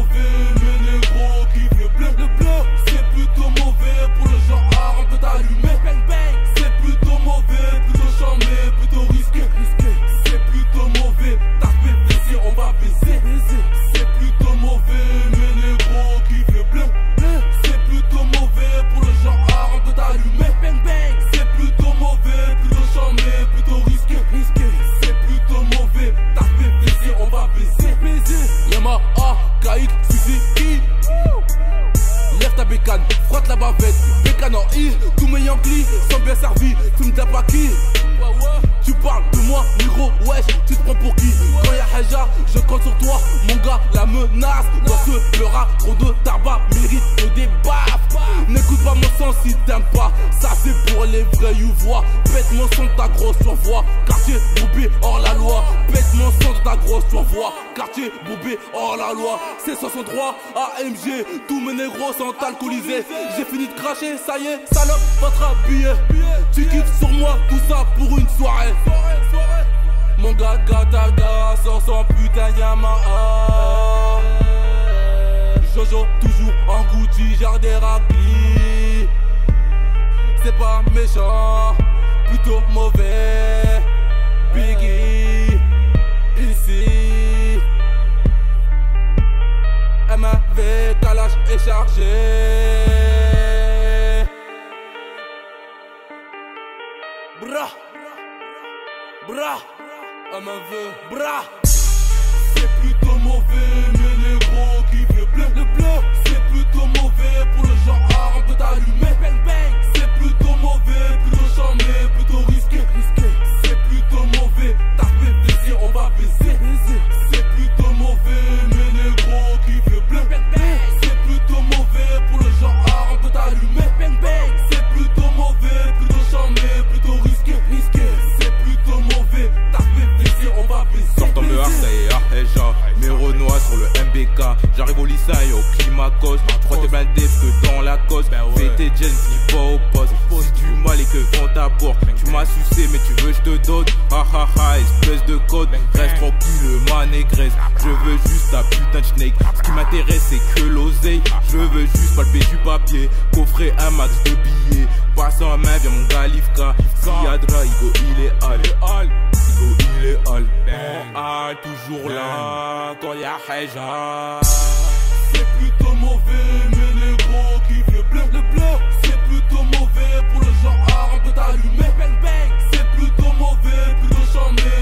mauvais, mais négro kiffe le bleu. Le bleu, c'est plutôt mauvais pour le genre, on peut t'allumer. Bang bang, c'est plutôt mauvais, plutôt charmé, plutôt risqué. C'est plutôt mauvais, t'as fait baiser, on va baiser. C'est plutôt mauvais, mais négro kiffe le bleu. C'est plutôt mauvais pour le genre, on peut t'allumer. Bang bang, c'est plutôt mauvais, plutôt charmé, plutôt risqué. C'est plutôt mauvais, t'as fait baiser, on va baiser. Yamaha, Kaïk, Suzuki. Lève ta bécane, frotte la bavette. Bécane en I, tous mes Yankees sont bien servis. Fume ta paki. Tu parles de moi, négro, wesh, tu te prends pour qui? Quand y'a Haja, je compte sur toi, mon gars, la menace. Dans ce pleura, trop de tabac, mérite de débat. N'écoute pas mon son si t'aimes pas, ça c'est pour les vrais youvois. Pète mon son de ta grosse survoix, quartier bourbé hors la loi. Pète mon son de ta grosse survoix, quartier bourbé hors la loi. C'est 63 AMG, tous mes négros sont alcoolisés. J'ai fini de cracher, ça y est, salope, votre habillé. Tu kiffes sur moi, tout ça pour une soirée. Mon gars Gataga sort son putain Yamaha. Jojo toujours en Gucci, gère des raclis. C'est pas méchant, plutôt mauvais. Biggie, ici. MAV, calage est chargé. Bra, bra, MAV, bra. C'est plutôt mauvais, mais négro kiffe le bleu. Le bleu, c'est plutôt mauvais pour le genre, on peut t'allumer. Bang bang, c'est plutôt mauvais, plutôt charmé, plutôt risqué. C'est plutôt mauvais, t'as fait baiser, on va baiser. C'est plutôt mauvais, mais négro kiffe le bleu. Bang bang, c'est plutôt mauvais pour le genre, on peut t'allumer. Bang bang, c'est plutôt mauvais, plutôt charmé, plutôt risqué. C'est plutôt mauvais, t'as fait baiser, on va baiser. Sortant le Arsaïa, Eja, mes Renois sur le MBK. J'arrive au Lissaï, au Climacos. Trois t'es blindé que dans la cause. Fais tes gels, ni pas au poste. Si du mal et que vont ta porte. Tu m'as sucé, mais tu veux, je te donne. Ha ha ha, espèce de code. Reste tranquille, ma négresse. Je veux juste ta putain de snake. Ce qui m'intéresse, c'est que l'oseille. Je veux juste palper du papier. Coffrer un max de billets. Passe en main, viens mon Galifka. Si Yadra, Igo, il est all. Igo, il est all. On toujours là quand y'a Haja. C'est plutôt mauvais, mais négro kiffe le bleu. Le bleu, c'est plutôt mauvais pour le genre, on peut t'allumer. Bang bang, c'est plutôt mauvais, plutôt charmé,